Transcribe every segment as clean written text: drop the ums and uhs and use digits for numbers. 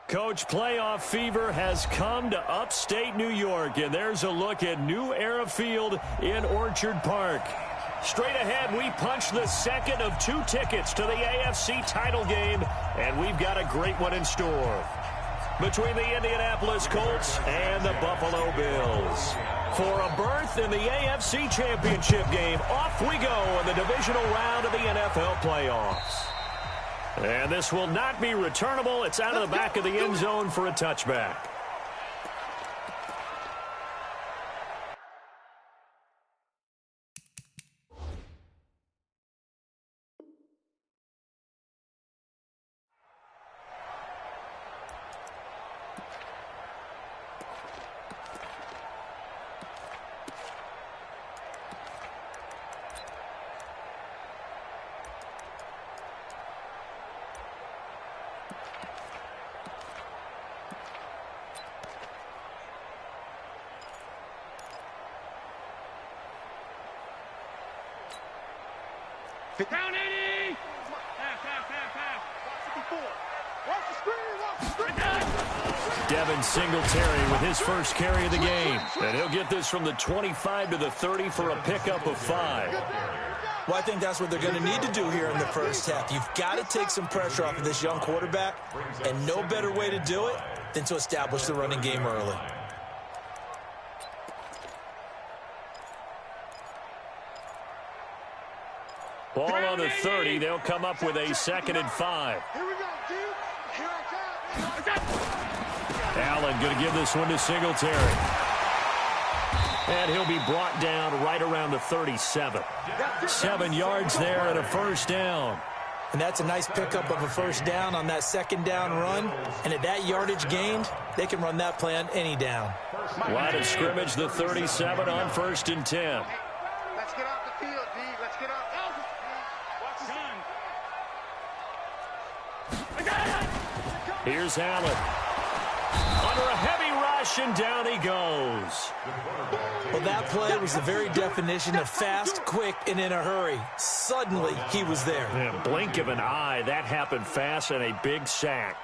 Coach, playoff fever has come to upstate New York, and there's a look at New Era Field in Orchard Park. Straight ahead, we punch the second of 2 tickets to the AFC title game, and we've got a great one in store between the Indianapolis Colts and the Buffalo Bills. For a berth in the AFC Championship game, off we go in the divisional round of the NFL playoffs. And this will not be returnable. It's out of the back of the end zone for a touchback. Down 80! Half. 54. Watch the screen. Devin Singletary with his first carry of the game. And he'll get this from the 25 to the 30 for a pickup of 5. Well, I think that's what they're going to need to do here in the first half. You've got to take some pressure off of this young quarterback, and no better way to do it than to establish the running game early. Ball on the 30. They'll come up with a 2nd and 5. Here we go, dude. Here I come. Allen going to give this one to Singletary. And he'll be brought down right around the 37. 7 yards there and a first down. And that's a nice pickup of a first down on that 2nd down run. And at that yardage gained, they can run that play on any down. Line of scrimmage, the 37 on 1st and 10. Let's get off the field, D. Let's get off. Here's Allen. Under a heavy rush, and down he goes. Well, that play was the very definition of fast, quick, and in a hurry. Suddenly, he was there. Yeah, blink of an eye, that happened fast, and a big sack.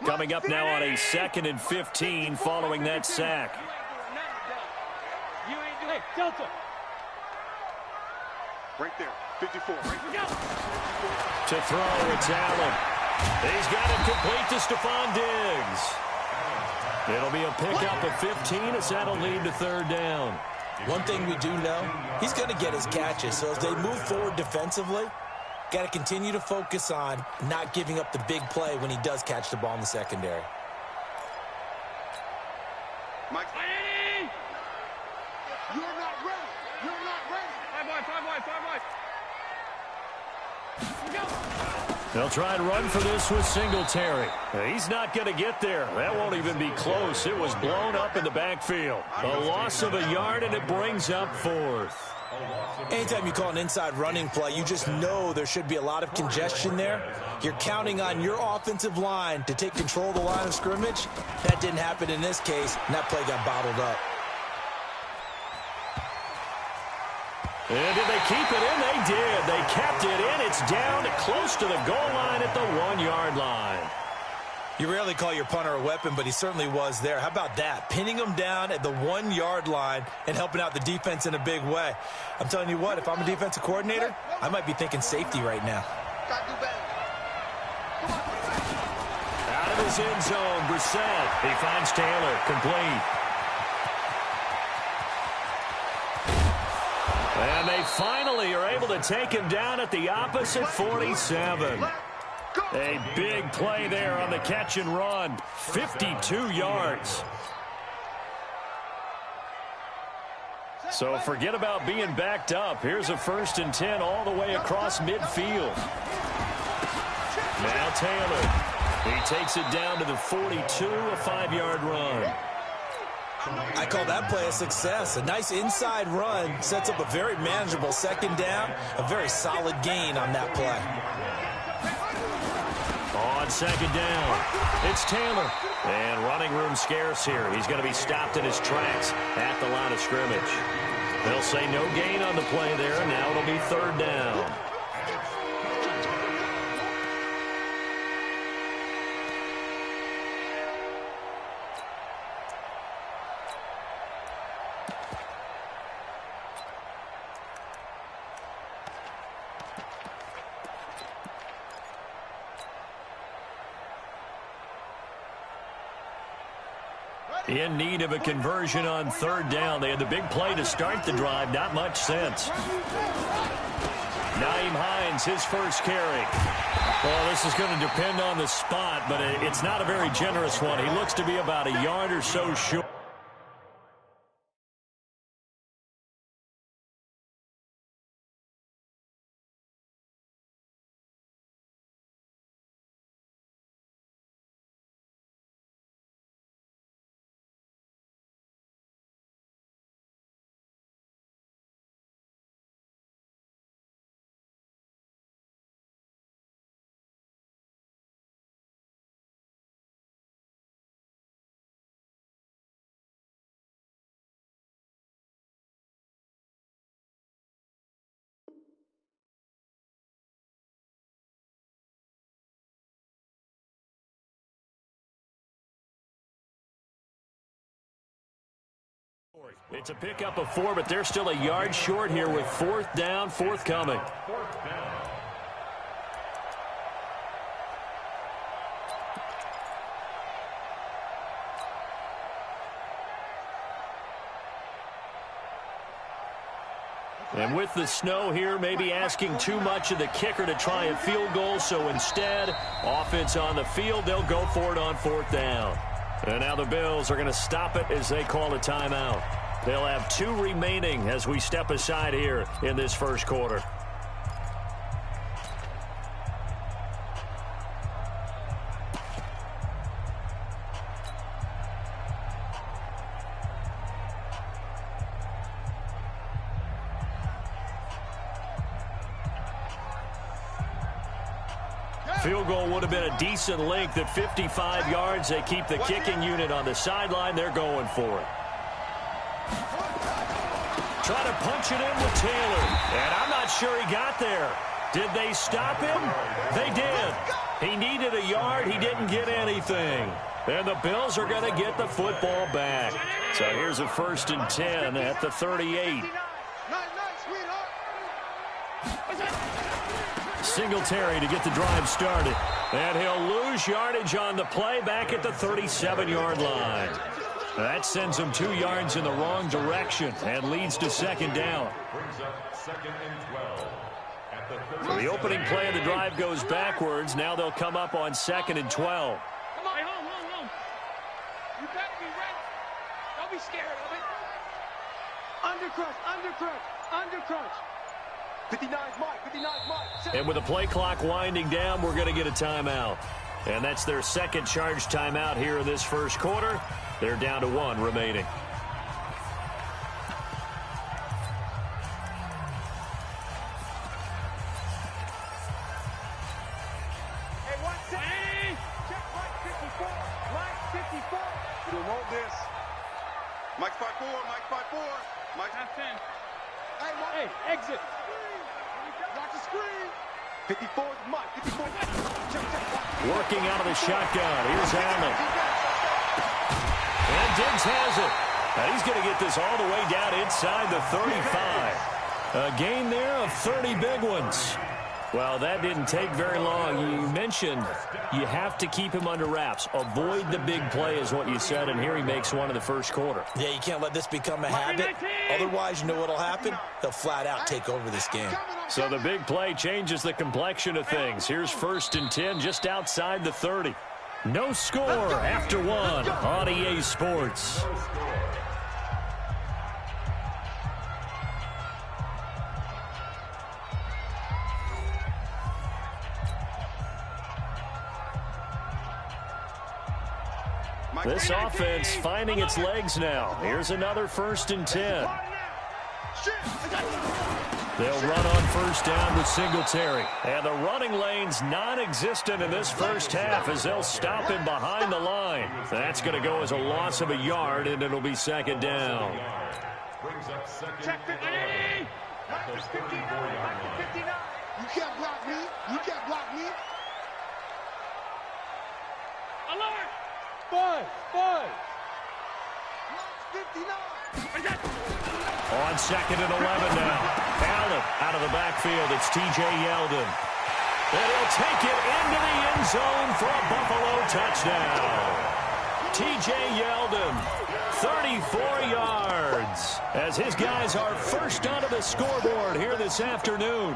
Coming up now on a 2nd and 15 following that sack. Delta. Right there, 54. To throw, it's Allen. He's got it complete to Stephon Diggs. It'll be a pickup of 15 as that'll lead to 3rd down. One thing we do know, he's going to get his catches. So as they move forward defensively, got to continue to focus on not giving up the big play when he does catch the ball in the secondary. Mike. You're not ready. You're not ready. 5 wide. They'll try and run for this with Singletary. He's not going to get there. That won't even be close. It was blown up in the backfield. A loss of a yard, and it brings up 4th. Anytime you call an inside running play, you just know there should be a lot of congestion there. You're counting on your offensive line to take control of the line of scrimmage. That didn't happen in this case, and that play got bottled up. And did they keep it in? They did. They kept it in. It's down close to the goal line at the 1-yard line. You rarely call your punter a weapon, but he certainly was there. How about that? Pinning him down at the 1-yard line and helping out the defense in a big way. I'm telling you what, if I'm a defensive coordinator, I might be thinking safety right now. Out of his end zone, Brissett. He finds Taylor, complete. And they finally are able to take him down at the opposite 47. A big play there on the catch and run. 52 yards. So forget about being backed up. Here's a 1st and 10 all the way across midfield. Now Taylor. He takes it down to the 42, a 5-yard run. I call that play a success. A nice inside run sets up a very manageable 2nd down. A very solid gain on that play. On 2nd down, it's Taylor. And running room scarce here. He's going to be stopped in his tracks at the line of scrimmage. They'll say no gain on the play there, and now it'll be third down. In need of a conversion on third down. They had the big play to start the drive. Not much sense. Nyheim Hines, his first carry. Well, this is going to depend on the spot, but it's not a very generous one. He looks to be about a yard or so short. It's a pickup of 4, but they're still a yard short here with fourth down, forthcoming. And with the snow here, maybe asking too much of the kicker to try a field goal, so instead, offense on the field, they'll go for it on fourth down. And now the Bills are going to stop it as they call a timeout. They'll have 2 remaining as we step aside here in this first quarter. Field goal would have been a decent length at 55 yards. They keep the kicking unit on the sideline. They're going for it. Try to punch it in with Taylor. And I'm not sure he got there. Did they stop him? They did. He needed a yard. He didn't get anything. And the Bills are going to get the football back. So here's a 1st and 10 at the 38. Singletary to get the drive started. And he'll lose yardage on the play back at the 37-yard line. That sends him 2 yards in the wrong direction and leads to second down. So the opening play of the drive goes backwards. Now they'll come up on 2nd and 12. Come on, home. You better be ready. Don't be scared of it. Undercrunch. 59's Mike. And with the play clock winding down, we're going to get a timeout. And that's their second charge timeout here in this first quarter. They're down to 1 remaining. Hey, what's that? Check Mike 54. You don't want this. Mike 5-4. Mike half 10. Hey, exit. Watch the screen. 54 Mike. 54. Working out of the shotgun. Here's Allen. And Diggs has it. Now he's going to get this all the way down inside the 35. A gain there of 30 big ones. Well, that didn't take very long. You mentioned you have to keep him under wraps. Avoid the big play is what you said, and here he makes one in the first quarter. Yeah, you can't let this become a habit. Otherwise, you know what'll happen? They'll flat out take over this game. So the big play changes the complexion of things. Here's 1st and 10 just outside the 30. No score after 1 on EA Sports. This offense finding its legs now. Here's another 1st and 10. They'll run on first down with Singletary. And the running lane's non-existent in this first half as they'll stop him behind the line. That's going to go as a loss of a yard, and it'll be second down. Brings up second. Check 50. Minus 59. Minus 59. You can't block me. You can't block me. Alert! Five. Minus 59. On second and 11 now. Allen out of the backfield. It's T.J. Yeldon. And he'll take it into the end zone for a Buffalo touchdown. T.J. Yeldon, 34 yards, as his guys are first onto the scoreboard here this afternoon.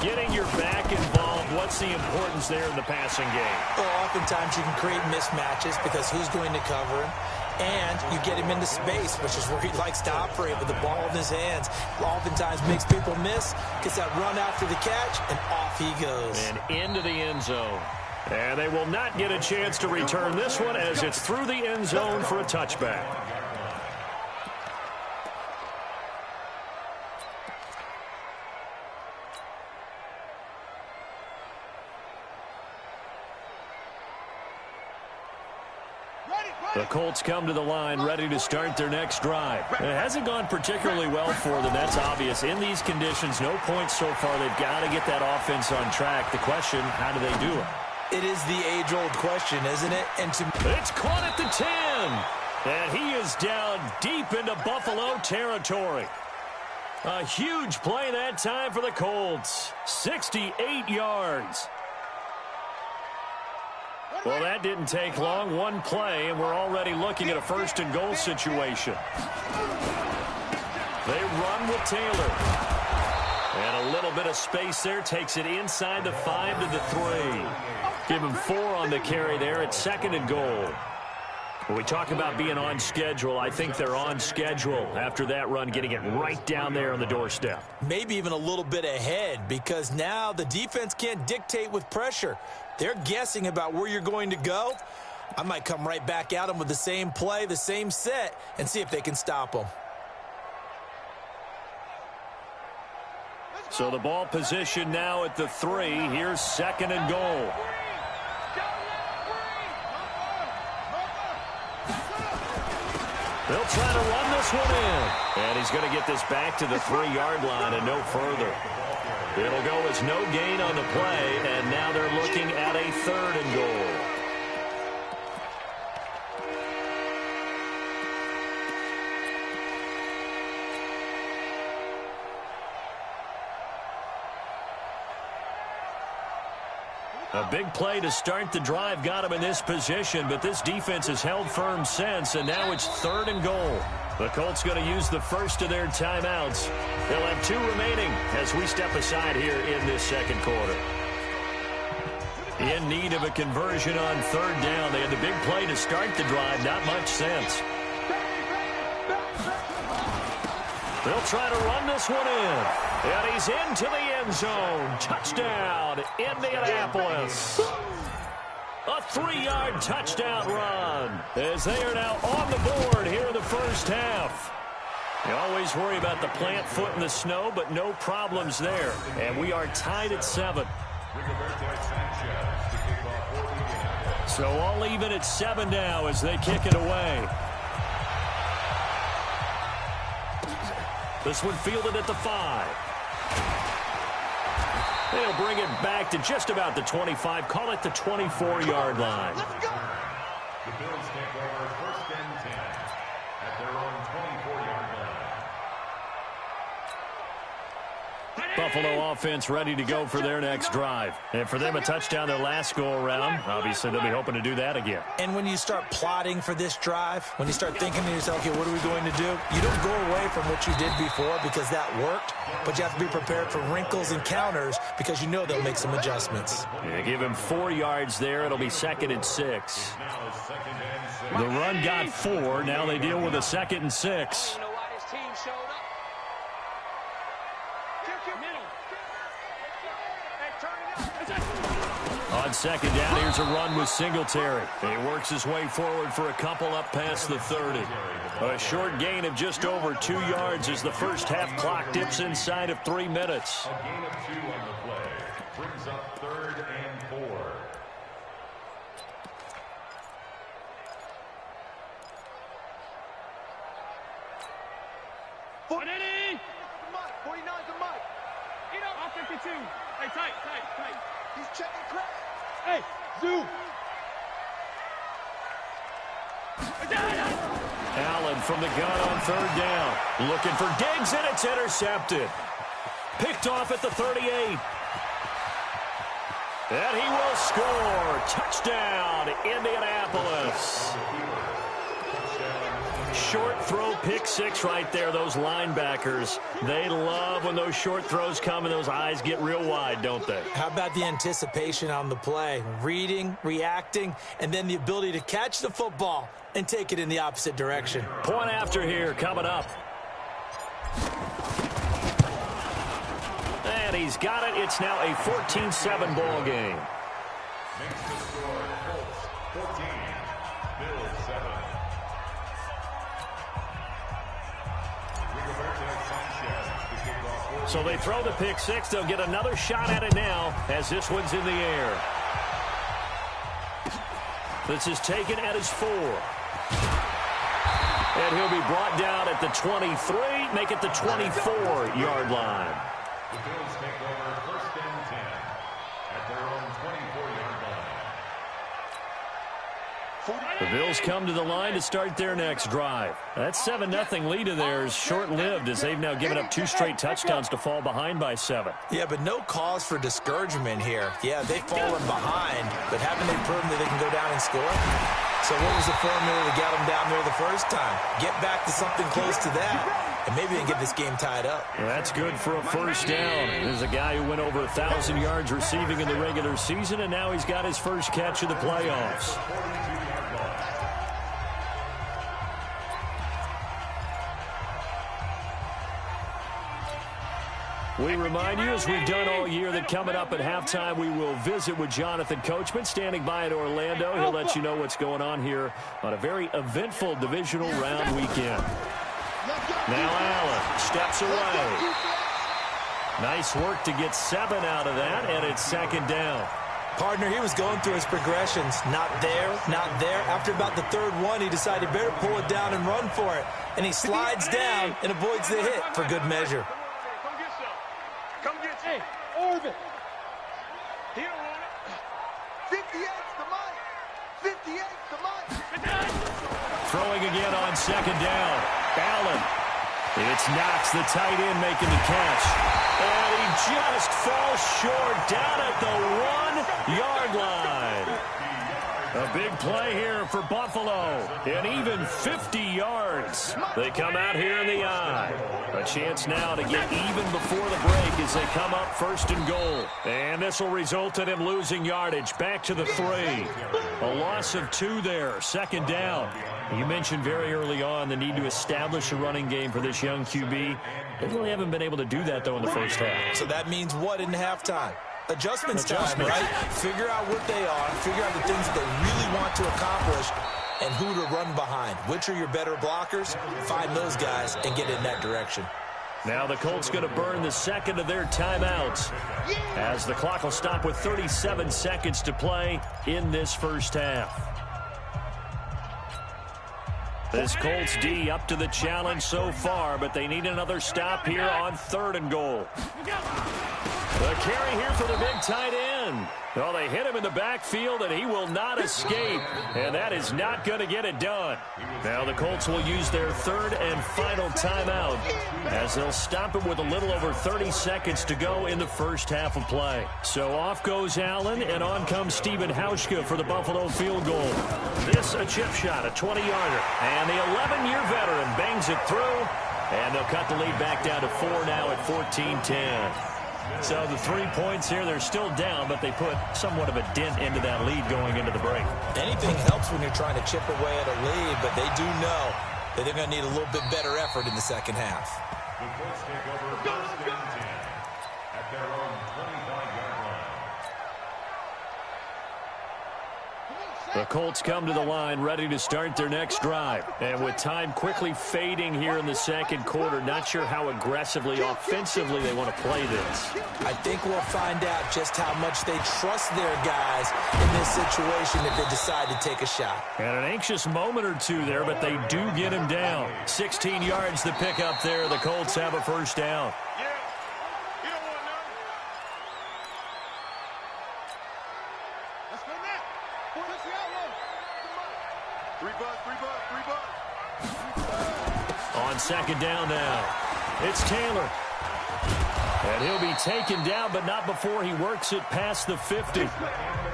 Getting your back involved, what's the importance there in the passing game? Well, oftentimes you can create mismatches because who's going to cover him? And you get him into space, which is where he likes to operate with the ball in his hands. Oftentimes makes people miss, gets that run after the catch, and off he goes. And into the end zone. And they will not get a chance to return this one as it's through the end zone for a touchback. The Colts come to the line ready to start their next drive. It hasn't gone particularly well for them. That's obvious. In these conditions, no points so far. They've got to get that offense on track. The question, how do they do it? It is the age-old question, isn't it? And It's caught at the 10. And he is down deep into Buffalo territory. A huge play that time for the Colts. 68 yards. Well, that didn't take long. One play, and we're already looking at a first and goal situation. They run with Taylor. And a little bit of space there. Takes it inside the 5 to the 3. Give him 4 on the carry there at second and goal. When we talk about being on schedule, I think they're on schedule after that run, getting it right down there on the doorstep. maybe even a little bit ahead, because now the defense can't dictate with pressure. They're guessing about where you're going to go. I might come right back at them with the same play, the same set, and see if they can stop them. So the ball position now at the 3. Here's second and goal. They'll try to run this one in. And he's going to get this back to the 3-yard line and no further. It'll go as no gain on the play, and now they're looking at a third and goal. A big play to start the drive got him in this position, but this defense has held firm since, and now it's third and goal. The Colts going to use the first of their timeouts. They'll have 2 remaining as we step aside here in this second quarter. In need of a conversion on third down. They had the big play to start the drive. Not much sense. They'll try to run this one in. And he's into the end zone. Touchdown, Indianapolis. A 3-yard touchdown run as they are now on the board here in the first half. You always worry about the plant foot in the snow, but no problems there. And we are tied at 7. So all even at 7 now as they kick it away. This one fielded at the 5. They'll bring it back to just about the 25. Call it the 24-yard line. The Bills take over first and 10 at their own 24-yard line. Buffalo offense ready to go for their next drive. And for them, a touchdown their last go-around. Obviously, they'll be hoping to do that again. And when you start plotting for this drive, when you start thinking to yourself, okay, what are we going to do? You don't go away from what you did before because that worked, but you have to be prepared for wrinkles and counters because you know they'll make some adjustments. Yeah, give him 4 yards there. It'll be 2nd and 6. The run got 4. Now they deal with a 2nd and 6. On second down, here's a run with Singletary. He works his way forward for a couple up past the 30. A short gain of just over 2 yards as the first half clock dips inside of 3 minutes. A gain of 2 on the play. Brings up 3rd and 4. 49's a Mike. 52. Hey, tight. He's checking crack. Hey, Zoo. Allen from the gun on third down. Looking for Diggs, and it's intercepted. Picked off at the 38. And he will score. Touchdown, Indianapolis. Short throw, pick six right there. Those linebackers, they love when those short throws come and those eyes get real wide, don't they? How about the anticipation on the play? Reading, reacting, and then the ability to catch the football and take it in the opposite direction. Point after here coming up. And he's got it. It's now a 14-7 ball game. Makes the score Colts 14, Bills 7. So they throw the pick six. They'll get another shot at it now as this one's in the air. This is taken at his 4. And he'll be brought down at the 23, make it the 24-yard line. The Bills take over first and 10 at their own 24-yard line. The Bills come to the line to start their next drive. That 7-0 lead of theirs short-lived as they've now given up 2 straight touchdowns to fall behind by 7. Yeah, but no cause for discouragement here. Yeah, they've fallen behind, but haven't they proven that they can go down and score? So what was the formula to get them down there the first time? Get back to something close to that, and maybe they can get this game tied up. That's good for a first down. There's a guy who went over 1,000 yards receiving in the regular season, and now he's got his first catch of the playoffs. We remind you, as we've done all year, that coming up at halftime, we will visit with Jonathan Coachman, standing by at Orlando. He'll let you know what's going on here on a very eventful divisional round weekend. Now Allen steps away. Nice work to get 7 out of that, and it's second down. Partner, he was going through his progressions. Not there, not there. After about the third one, he decided better pull it down and run for it. And he slides down and avoids the hit for good measure. Hey, Orvin. He don't want it. 58's the Mike. 58's the Mike. Throwing again on second down. Allen. It's Knox, the tight end, making the catch. And he just falls short down at the 1-yard line. A big play here for Buffalo. And even 50 yards. They come out here in the eye. A chance now to get even before the break as they come up first and goal. And this will result in him losing yardage. Back to the 3. A loss of 2 there. Second down. You mentioned very early on the need to establish a running game for this young QB. They really haven't been able to do that, though, in the first half. So that means what in halftime? Adjustments time, right? Figure out what they are, figure out the things that they really want to accomplish, and who to run behind. Which are your better blockers? Find those guys and get in that direction. Now the Colts going to burn the second of their timeouts as the clock will stop with 37 seconds to play in this first half. This Colts D up to the challenge so far, but they need another stop here on third and goal. The carry here for the big tight end. Well, they hit him in the backfield, and he will not escape. And that is not going to get it done. Now the Colts will use their third and final timeout as they'll stop it with a little over 30 seconds to go in the first half of play. So off goes Allen, and on comes Stephen Hauschka for the Buffalo field goal. This a chip shot, a 20-yarder. And the 11-year veteran bangs it through, and they'll cut the lead back down to 4 now at 14-10. So the 3 points here, they're still down, but they put somewhat of a dent into that lead going into the break. Anything helps when you're trying to chip away at a lead, but they do know that they're going to need a little bit better effort in the second half. The Colts take over first and 10 at their own 25-yard line. The Colts come to the line ready to start their next drive. And with time quickly fading here in the second quarter, not sure how aggressively, offensively they want to play this. I think we'll find out just how much they trust their guys in this situation if they decide to take a shot. And an anxious moment or two there, but they do get him down. 16 yards to pick up there. The Colts have a first down. Yeah. You don't want none. Let's go now. Push the outlaw. Three buzz. On second down now, it's Taylor. And he'll be taken down, but not before he works it past the 50.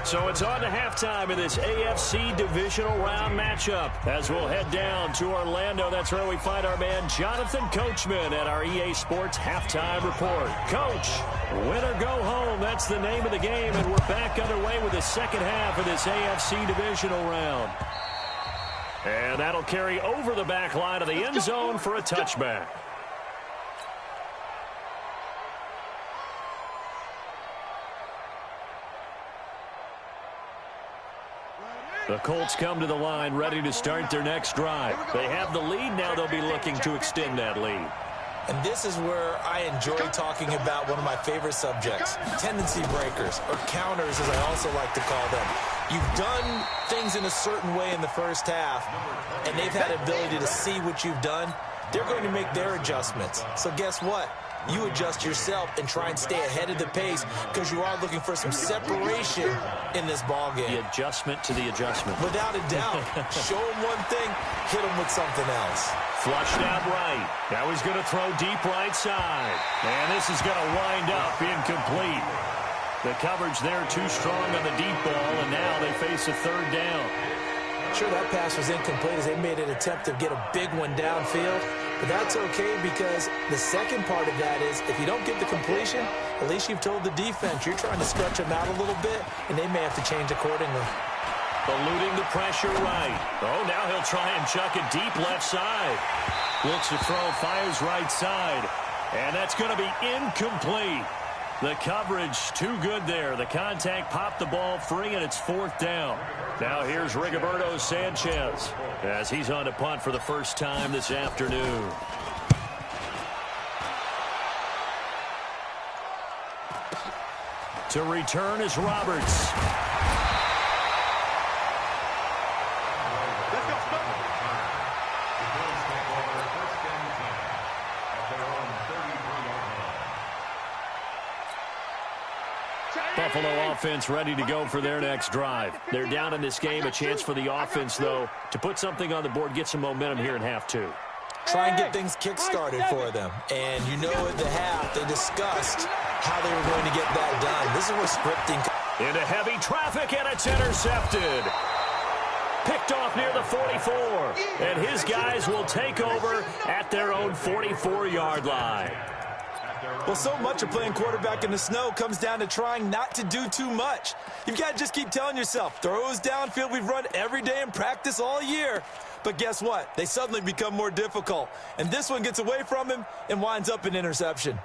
So it's on to halftime in this AFC divisional round matchup. As we'll head down to Orlando, that's where we find our man Jonathan Coachman at our EA Sports Halftime Report. Coach, win or go home, that's the name of the game, and we're back underway with the second half of this AFC divisional round. And that'll carry over the back line of the end zone for a touchback. The Colts come to the line ready to start their next drive. They have the lead. Now they'll be looking to extend that lead. And this is where I enjoy talking about one of my favorite subjects, tendency breakers, or counters as I also like to call them. You've done things in a certain way in the first half, and they've had the ability to see what you've done. They're going to make their adjustments. So guess what? You adjust yourself and try and stay ahead of the pace because you are looking for some separation in this ball game. The adjustment to the adjustment. Without a doubt. Show them one thing, hit them with something else. Flushed out right. Now he's going to throw deep right side. And this is going to wind up incomplete. The coverage there too strong on the deep ball, and now they face a third down. Sure, that pass was incomplete as they made an attempt to get a big one downfield. But that's okay because the second part of that is if you don't get the completion, at least you've told the defense you're trying to stretch them out a little bit, and they may have to change accordingly. Eluding the pressure right. Oh, now he'll try and chuck it deep left side. Looks to throw, fires right side. And that's going to be incomplete. The coverage too good there. The contact popped the ball free, and it's fourth down. Now here's Rigoberto Sanchez as he's on to punt for the first time this afternoon. To return is Roberts. Buffalo offense ready to go for their next drive. They're down in this game. A chance for the offense, though, to put something on the board, get some momentum here in half two. Try and get things kick-started for them. And you know at the half, they discussed how they were going to get that done. This is where scripting comes. Into heavy traffic, and it's intercepted. Picked off near the 44. And his guys will take over at their own 44-yard line. Well, so much of playing quarterback in the snow comes down to trying not to do too much. You've got to just keep telling yourself, throws downfield we've run every day in practice all year. But guess what? They suddenly become more difficult. And this one gets away from him and winds up an interception.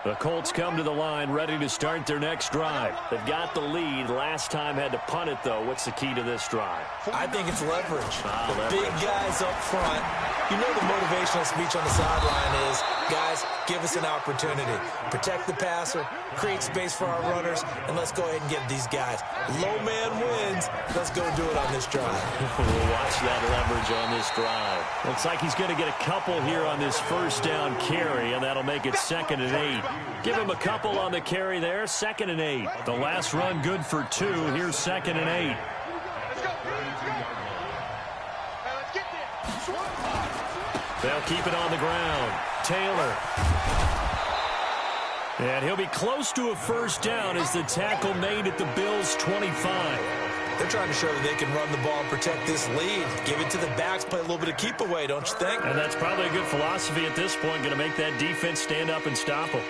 The Colts come to the line ready to start their next drive. They've got the lead. Last time had to punt it, though. What's the key to this drive? I think it's leverage. Leverage. Big guys up front. You know the motivational speech on the sideline is, guys, give us an opportunity. Protect the passer, create space for our runners, and let's go ahead and get these guys. Low man wins. Let's go do it on this drive. We'll watch that leverage on this drive. Looks like he's going to get a couple here on this first down carry, and that'll make it 2nd and 8. Give him a couple on the carry there, 2nd and 8. The last run good for 2. Here's 2nd and 8. They'll keep it on the ground. Taylor. And he'll be close to a first down as the tackle made at the Bills' 25. They're trying to show that they can run the ball and protect this lead. Give it to the backs, play a little bit of keep away, don't you think? And that's probably a good philosophy at this point, going to make that defense stand up and stop them.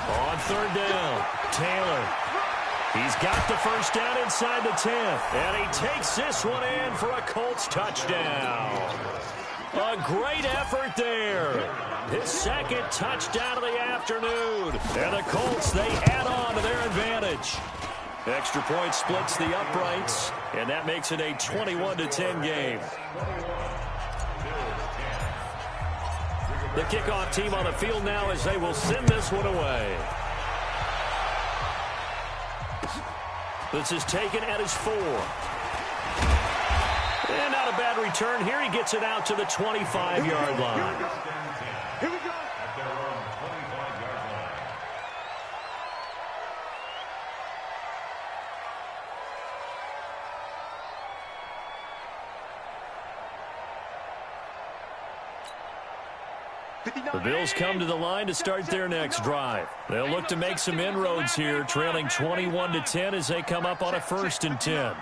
On third down, Taylor. He's got the first down inside the 10. And he takes this one in for a Colts touchdown. A great effort there. His second touchdown of the afternoon. And the Colts, they add on to their advantage. Extra point splits the uprights, and that makes it a 21-10 game. The kickoff team on the field now as they will send this one away. This is taken at his 4. And not a bad return here. He gets it out to the 25-yard line. Here we go. At their own 25-yard line. The Bills come to the line to start their next drive. They'll look to make some inroads here, trailing 21-10 as they come up on a 1st and 10.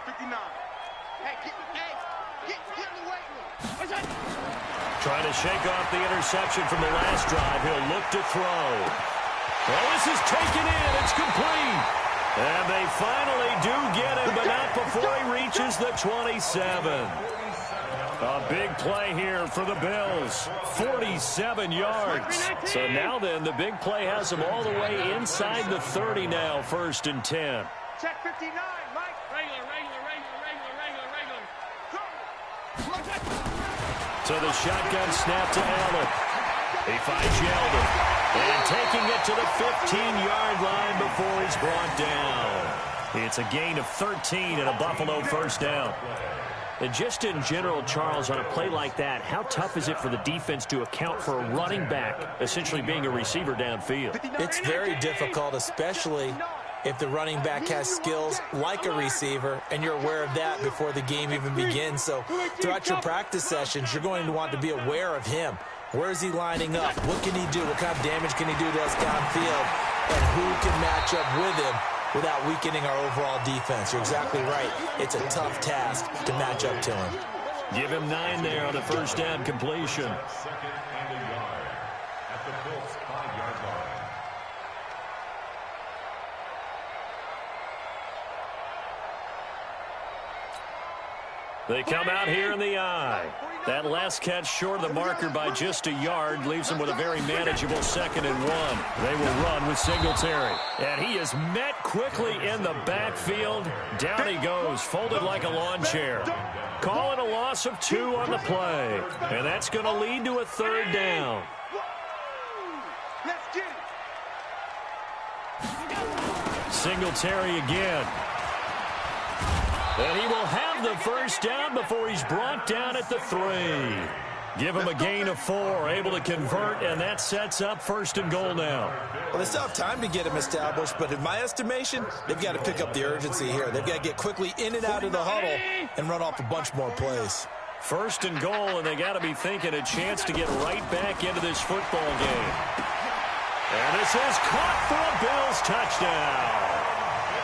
Trying to shake off the interception from the last drive. He'll look to throw. Well, this is taken in. It's complete. And they finally do get him, but not before he reaches the 27. A big play here for the Bills. 47 yards. So now then, the big play has them all the way inside the 30 now, 1st and 10. Check 59, Mike. Regular. So the shotgun snap to Allen. He finds Yeldon. And taking it to the 15-yard line before he's brought down. It's a gain of 13 and a Buffalo 1st down. And just in general, Charles, on a play like that, how tough is it for the defense to account for a running back essentially being a receiver downfield? It's very difficult, especially if the running back has skills like a receiver, and you're aware of that before the game even begins. So throughout your practice sessions, you're going to want to be aware of him. Where is he lining up? What can he do? What kind of damage can he do to us downfield? And who can match up with him without weakening our overall defense? You're exactly right. It's a tough task to match up to him. Give him 9 there on the 1st down completion. 2nd and a yard at the Colts 5-yard line. They come out here in the eye. That last catch short of the marker by just a yard leaves them with a very manageable 2nd and 1. They will run with Singletary. And he is met quickly in the backfield. Down he goes, folded like a lawn chair. Calling a loss of 2 on the play. And that's going to lead to a 3rd down. Let's get it. Singletary again. And he will have the 1st down before he's brought down at the 3. Give him a gain of 4, able to convert, and that sets up 1st and goal now. Well, they still have time to get him established, but in my estimation, they've got to pick up the urgency here. They've got to get quickly in and out of the huddle and run off a bunch more plays. 1st and goal, and they got to be thinking a chance to get right back into this football game. And this is caught for a Bills touchdown.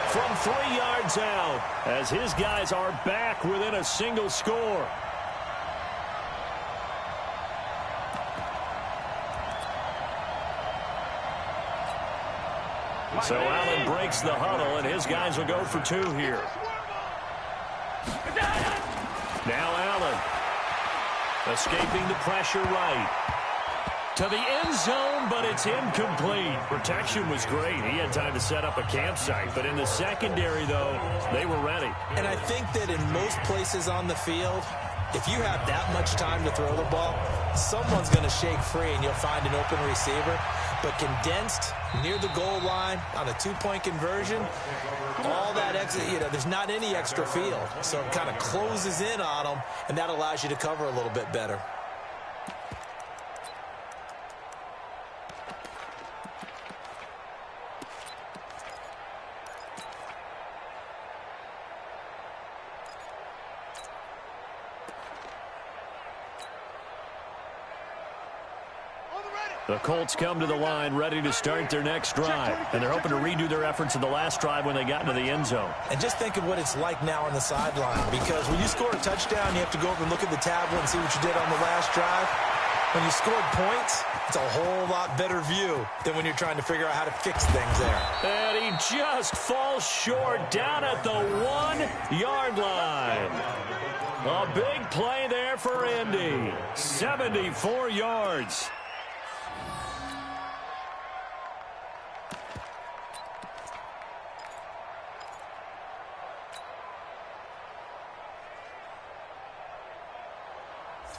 From 3 yards out, as his guys are back within a single score. So Allen breaks the huddle, and his guys will go for 2 here. Now Allen, escaping the pressure right. To the end zone, but it's incomplete. Protection was great. He had time to set up a campsite. But in the secondary, though, they were ready. And I think that in most places on the field, if you have that much time to throw the ball, someone's going to shake free and you'll find an open receiver. But condensed near the goal line on a 2-point conversion, all that extra, there's not any extra field. So it kind of closes in on them, and that allows you to cover a little bit better. The Colts come to the line ready to start their next drive, and they're hoping to redo their efforts in the last drive when they got into the end zone. And just think of what it's like now on the sideline, because when you score a touchdown, you have to go over and look at the tablet and see what you did on the last drive. When you scored points, it's a whole lot better view than when you're trying to figure out how to fix things there. And he just falls short down at the 1-yard line. A big play there for Indy. 74 yards.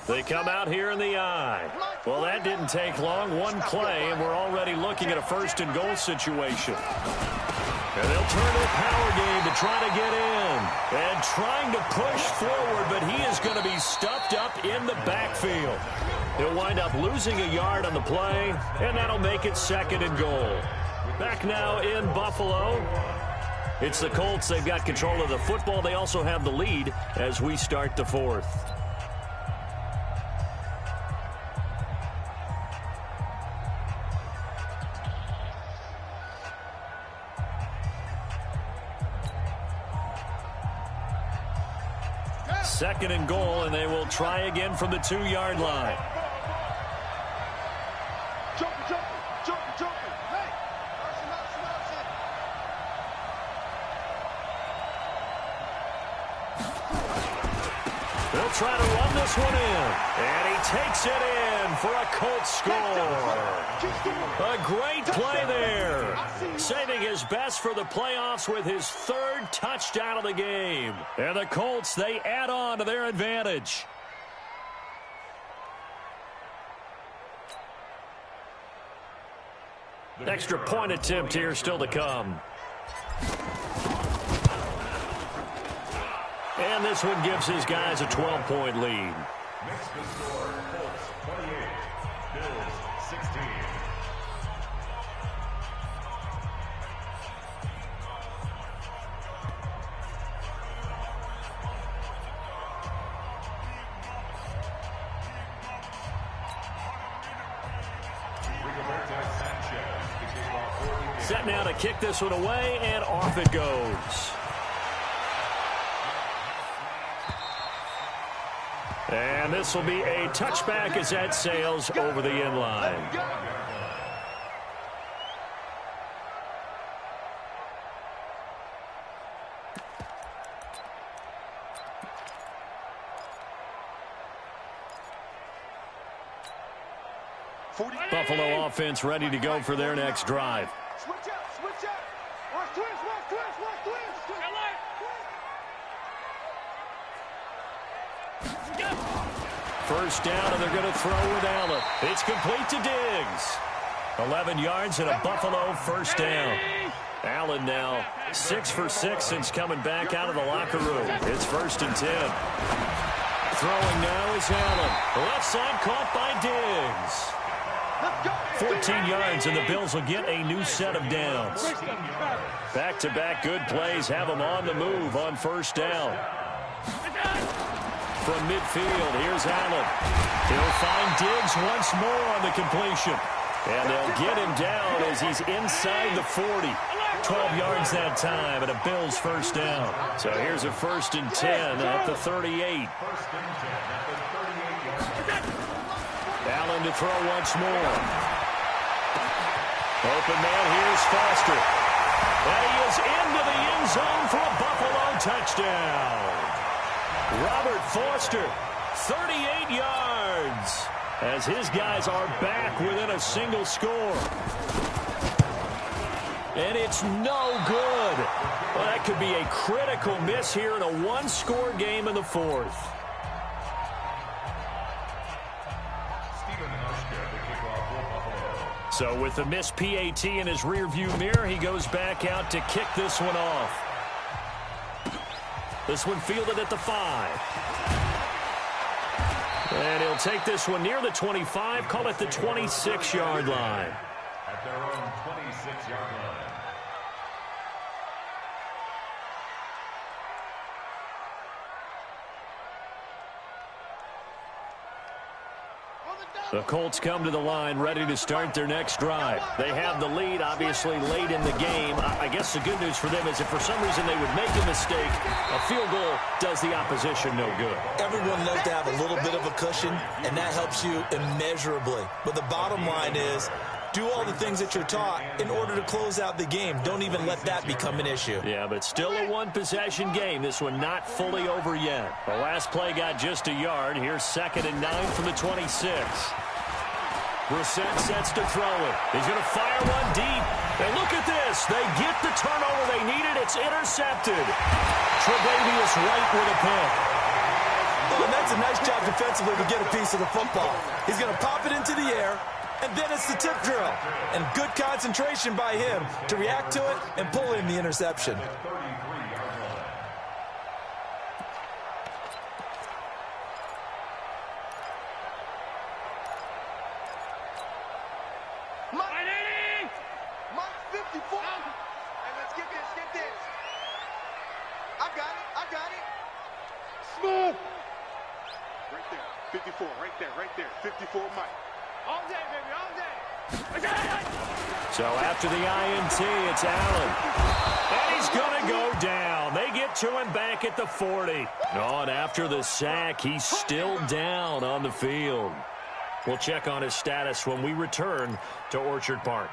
They come out here in the eye. Well, that didn't take long. One play, and we're already looking at a first-and-goal situation. And they'll turn to a power game to try to get in. And trying to push forward, but he is going to be stuffed up in the backfield. He'll wind up losing a yard on the play, and that'll make it 2nd and goal. Back now in Buffalo. It's the Colts. They've got control of the football. They also have the lead as we start the 4th. Second and goal, and they will try again from the 2-yard line. They'll try to run this one in, and he takes it in for a Colts score. A great play there, saving his best for the playoffs with his 3rd touchdown of the game. And the Colts, they add on to their advantage. Extra point attempt here still to come. And this one gives his guys a 12-point lead. Makes the score Colts 28, Bills 16. Set now to kick this one away, and off it goes. And this will be a touchback as that sails over the end line. Buffalo offense ready to go for their next drive. Switch out, switch out. Watch twins, watch twins, watch twins. First down, and they're going to throw with Allen. It's complete to Diggs. 11 yards and a Buffalo first down. Allen now 6 for 6 since coming back out of the locker room. It's 1st and 10. Throwing now is Allen. Left side caught by Diggs. 14 yards, and the Bills will get a new set of downs. Back-to-back good plays have them on the move on first down. From midfield, here's Allen. He'll find Diggs once more on the completion. And they'll get him down as he's inside the 40. 12 yards that time, and a Bills first down. So here's a 1st and 10 at the 38. Allen to throw once more. Open man, here's Foster. And he is into the end zone for a Buffalo touchdown. Robert Foster, 38 yards, as his guys are back within a single score. And it's no good. Well, that could be a critical miss here in a one-score game in the 4th. So with the missed PAT in his rearview mirror, he goes back out to kick this one off. This one fielded at the 5. And he'll take this one near the 25, call it the 26-yard line. At their own 26-yard line. The Colts come to the line ready to start their next drive. They have the lead, obviously, late in the game. I guess the good news for them is if for some reason they would make a mistake, a field goal does the opposition no good. Everyone loves to have a little bit of a cushion, and that helps you immeasurably. But the bottom line is Do all the things that you're taught in order to close out the game. Don't even let that become an issue. Yeah, but still a one-possession game. This one not fully over yet. The last play got just a yard. Here's 2nd and 9 from the 26. Brissett sets to throw it. He's going to fire one deep. And look at this. They get the turnover they needed. It's intercepted. Tre'Davious White with a pick. Oh, and that's a nice job defensively to get a piece of the football. He's going to pop it into the air, and then it's the tip drill. And good concentration by him to react to it and pull in the interception. Mike 54. Hey, let's get this. I got it. Smooth. Right there. 54, right there. 54, Mike. All day, baby, all day. So after the INT, it's Allen. And he's going to go down. They get to him back at the 40. Oh, and after the sack, he's still down on the field. We'll check on his status when we return to Orchard Park.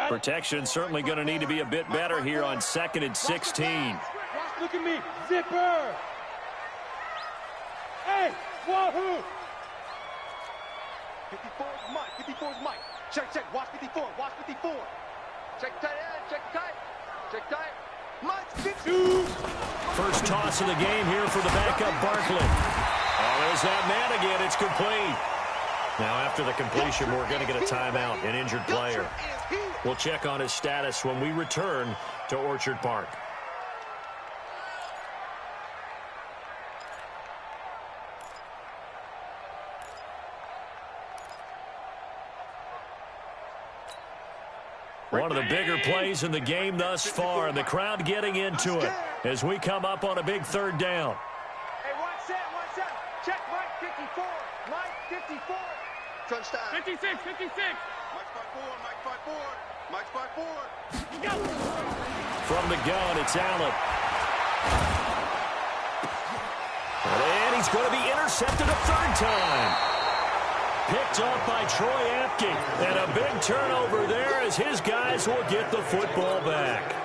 Protection certainly going to need to be a bit better here on 2nd and 16. Look at me. Zipper. Hey, wahoo. 54's Mike. 54's Mike. Check. Watch 54. Check tight. Mike 52. First toss of the game here for the backup Barkley. Oh, there's that man again. It's complete. Now after the completion, we're going to get a timeout, an injured player. We'll check on his status when we return to Orchard Park. One of the bigger plays in the game thus far, and the crowd getting into it as we come up on a big 3rd down. Hey, one set. Check Mike 54. Mike 54. Touchdown. 56. Mike 54. From the gun, it's Allen. And he's going to be intercepted a 3rd time. Picked off by Troy Apke. And a big turnover there as his guys will get the football back.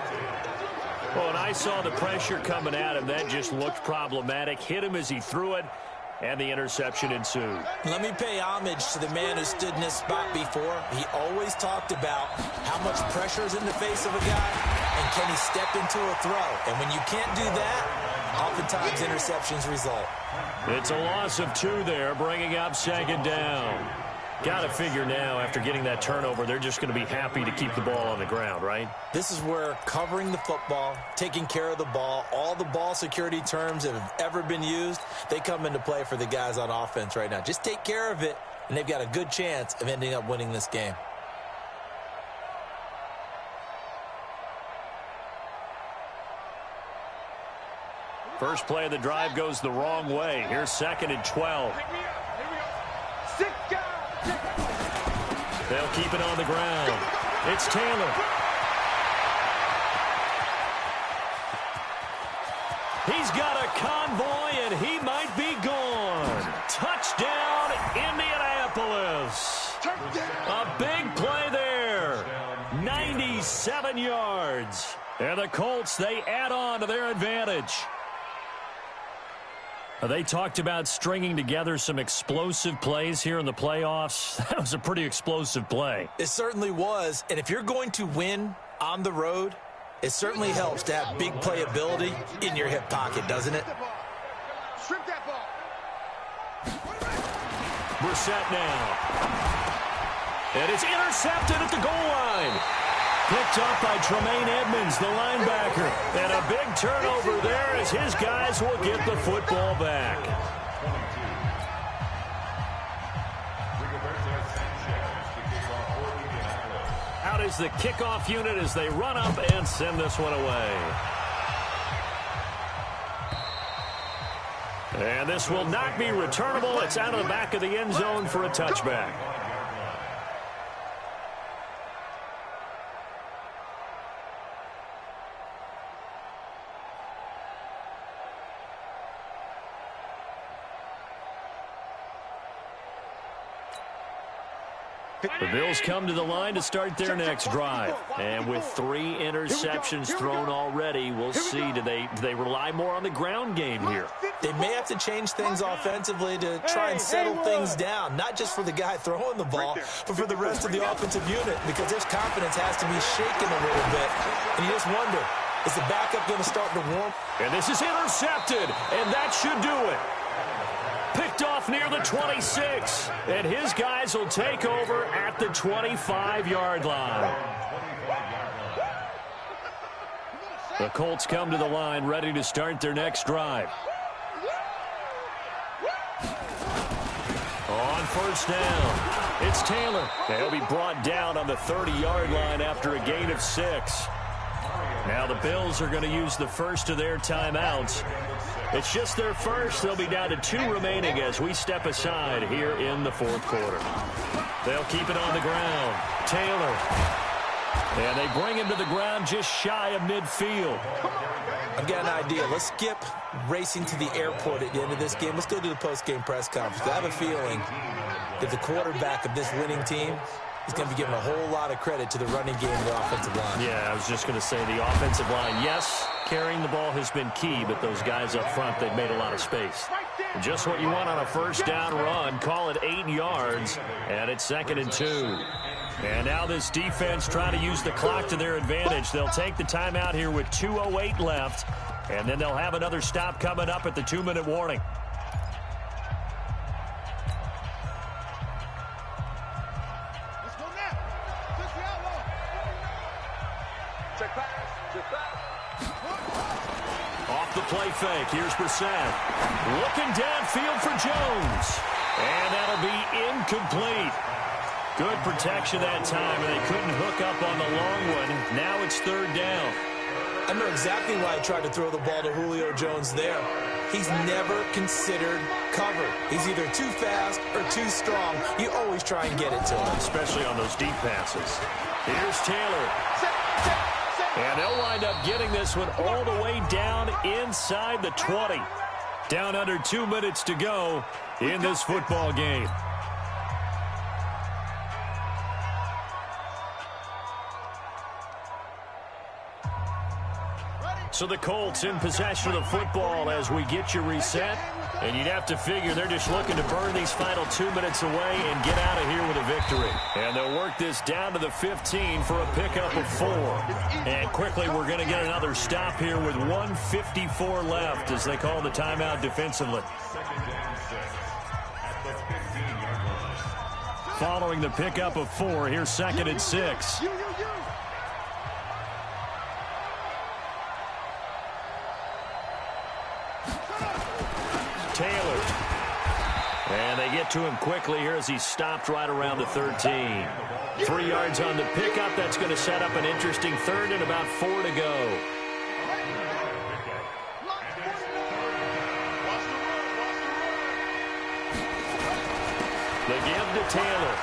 Well, and I saw the pressure coming at him. That just looked problematic. Hit him as he threw it, and the interception ensued. Let me pay homage to the man who stood in this spot before. He always talked about how much pressure is in the face of a guy, and can he step into a throw. And when you can't do that, oftentimes interceptions result. It's a loss of 2 there, bringing up 2nd down. Got to figure now, after getting that turnover, they're just going to be happy to keep the ball on the ground, right? This is where covering the football, taking care of the ball, all the ball security terms that have ever been used, they come into play for the guys on offense right now. Just take care of it, and they've got a good chance of ending up winning this game. First play of the drive goes the wrong way. Here's 2nd and 12. Sit down. They'll keep it on the ground. It's Taylor. He's got a convoy, and he might be gone. Touchdown, Indianapolis. A big play there. 97 yards. And the Colts, they add on to their advantage. They talked about stringing together some explosive plays here in the playoffs. That was a pretty explosive play. It certainly was. And if you're going to win on the road, it certainly helps to have big playability in your hip pocket, doesn't it? Strip that ball. Brissett now. And it's intercepted at the goal line. Picked up by Tremaine Edmonds, the linebacker. And a big turnover there as his guys will get the football back. Out is the kickoff unit as they run up and send this one away. And this will not be returnable. It's out of the back of the end zone for a touchback. The Bills come to the line to start their next drive. And with 3 interceptions thrown already, we'll see. Do they rely more on the ground game here? They may have to change things offensively to try and settle things down, not just for the guy throwing the ball, but for the rest of the offensive unit, because his confidence has to be shaken a little bit. And you just wonder, is the backup going to start to warm? And this is intercepted, and that should do it. Picked off near the 26, and his guys will take over at the 25-yard line. The Colts come to the line ready to start their next drive. On first down, it's Taylor. He'll be brought down on the 30-yard line after a gain of 6. Now the Bills are going to use the first of their timeouts. It's just their first. They'll be down to 2 remaining as we step aside here in the 4th quarter. They'll keep it on the ground. Taylor. And they bring him to the ground just shy of midfield. I've got an idea. Let's skip racing to the airport at the end of this game. Let's go to the post-game press conference. I have a feeling that the quarterback of this winning team is going to be giving a whole lot of credit to the running game and the offensive line. Yeah, I was just going to say the offensive line, yes, carrying the ball has been key, but those guys up front, they've made a lot of space. Just what you want on a first down run. Call it 8 yards, and it's 2nd and 2. And now this defense trying to use the clock to their advantage. They'll take the timeout here with 2:08 left, and then they'll have another stop coming up at the 2-minute warning. Off the play fake. Here's Brissett. Looking downfield for Jones. And that'll be incomplete. Good protection that time, and they couldn't hook up on the long one. Now it's 3rd down. I know exactly why I tried to throw the ball to Julio Jones there. He's never considered cover. He's either too fast or too strong. You always try and get it to him. Especially on those deep passes. Here's Taylor. And they'll wind up getting this one all the way down inside the 20. Down under 2 minutes to go in this football game. So the Colts in possession of the football as we get you reset. And you'd have to figure they're just looking to burn these final 2 minutes away and get out of here with a victory. And they'll work this down to the 15 for a pickup of 4. And quickly we're going to get another stop here with 1:54 left as they call the timeout defensively. Following the pickup of 4, here's 2nd and 6. Taylor. And they get to him quickly here as he's stopped right around the 13. 3 yards on the pickup. That's going to set up an interesting 3rd and about 4 to go. The give to Taylor.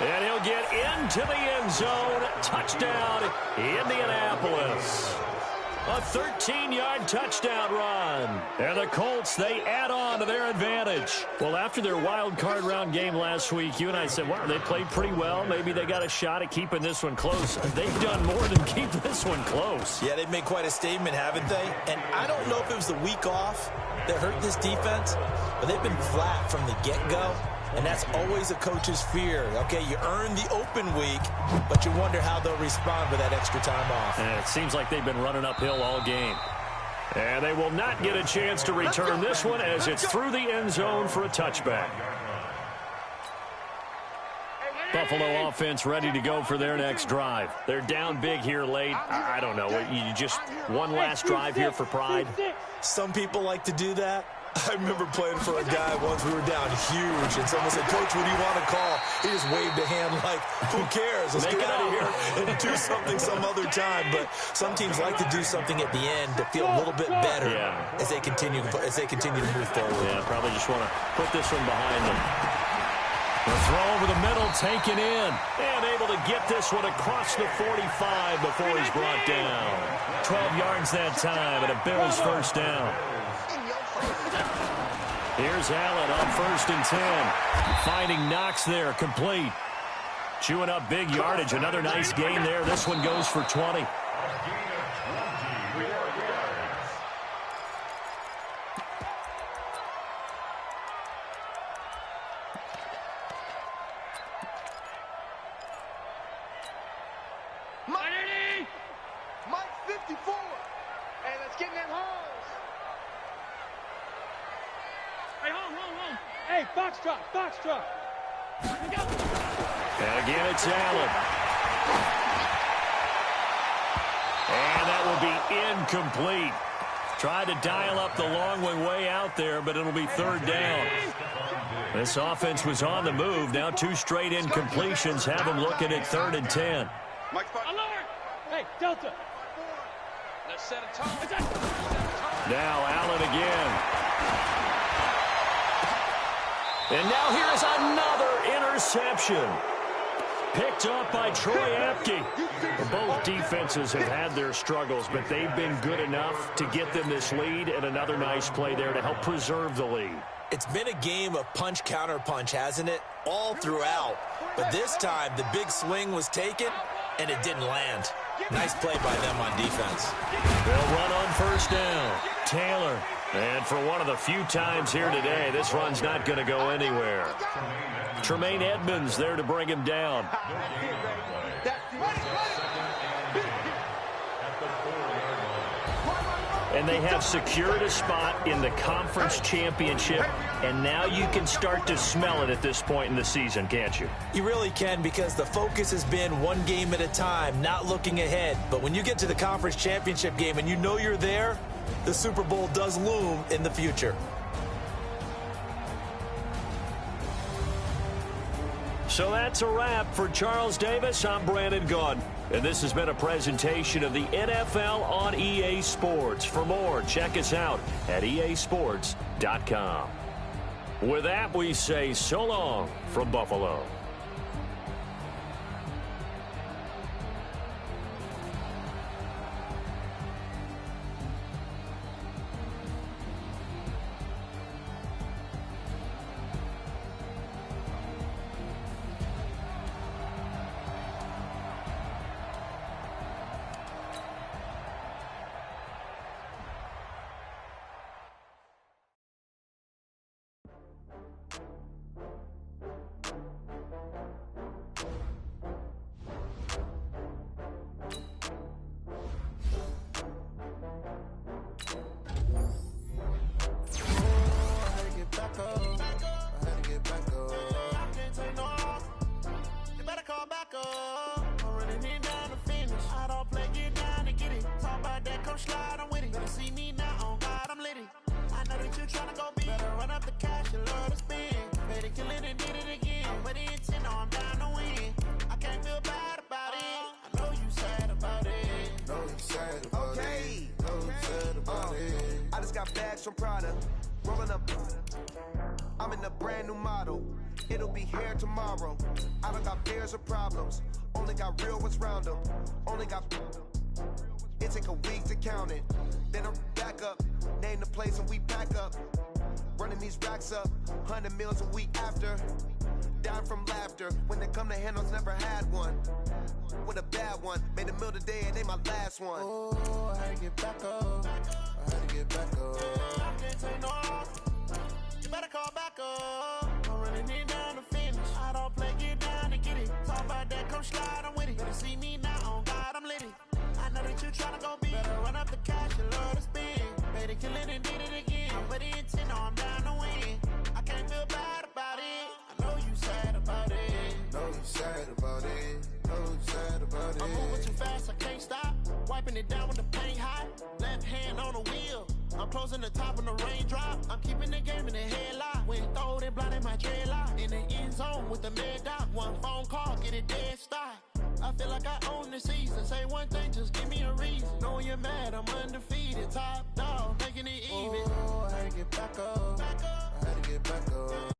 And he'll get into the end zone. Touchdown, Indianapolis. A 13-yard touchdown run. And the Colts, they add on to their advantage. Well, after their wild card round game last week, you and I said, wow, they played pretty well. Maybe they got a shot at keeping this one close. They've done more than keep this one close. Yeah, they've made quite a statement, haven't they? And I don't know if it was the week off that hurt this defense, but they've been flat from the get-go. And that's always a coach's fear. Okay, you earn the open week, but you wonder how they'll respond with that extra time off. And it seems like they've been running uphill all game. And they will not get a chance to return this one as it's through the end zone for a touchback. Buffalo offense ready to go for their next drive. They're down big here late. I don't know. You just one last drive here for pride? Some people like to do that. I remember playing for a guy once. We were down huge, and someone said, "Coach, what do you want to call?" He just waved a hand like, "Who cares? Let's get out of here and do something some other time." But some teams like to do something at the end to feel a little bit better as they continue to move forward. Yeah, probably just want to put this one behind them. The throw over the middle, taken in, and able to get this one across the 45 before he's brought down. 12 yards that time, and a Bills first down. Here's Allen on 1st and 10. Finding Knox there, complete. Chewing up big yardage. Another nice gain there. This one goes for 20. Mike 54. Hey, let's get in them holes. Hey, hold. Hey, box drop. And again, it's Allen. And that will be incomplete. Tried to dial up the long one way out there, but it'll be third down. This offense was on the move. Now 2 straight incompletions have them looking at 3rd and 10. Alert! Hey, Delta. Let's set a tone. Now Allen again. And now here's another interception. Picked up by Troy Apke. Both defenses have had their struggles, but they've been good enough to get them this lead, and another nice play there to help preserve the lead. It's been a game of punch, counter punch, hasn't it? All throughout. But this time, the big swing was taken, and it didn't land. Nice play by them on defense. They'll run on first down. Taylor. And for one of the few times here today, this run's not going to go anywhere. Tremaine Edmonds there to bring him down. And they have secured a spot in the conference championship, and now you can start to smell it at this point in the season, can't you? You really can, because the focus has been one game at a time, not looking ahead. But when you get to the conference championship game and you know you're there, the Super Bowl does loom in the future. So that's a wrap for Charles Davis. I'm Brandon Gaudin, and this has been a presentation of the NFL on EA Sports. For more, check us out at easports.com. With that, we say so long from Buffalo. From Prada, rolling up. I'm in a brand new model. It'll be here tomorrow. I don't got fears or problems. Only got real ones round them. Only got. It take a week to count it. Then I'm back up. Name the place and we pack up. Running these racks up. 100 meals a week after. Dying from laughter. When they come to handles, never had one. With a bad one. Made a meal today and they my last one. Oh, I had to get back up. I had to get back up. I can't take no off. You better call back up. I'm running it down to finish. I don't play, get down and get it. Talk about that, come slide, I'm with it. Better see me now, on God, I'm litty. I know that you tryna go big. Better run up the cash, you love to spend. Better kill it and did it again. But the intent, no, I'm down to win. I can't feel bad about it. I know you sad about it. Know you sad about it. Know you sad about it. I'm moving too fast, I can't stop. Wiping it down with the paint hot. Left hand on the wheel. I'm closing the top on the raindrop. I'm keeping the game in the headlock. When throwed and blinded my dreadlock. In the end zone with the mad dot. One phone call, get it dead stop. I feel like I own the season. Say one thing, just give me a reason. Knowing you're mad, I'm undefeated. Top dog, making it even. Oh, I had to get back up. I had to get back up.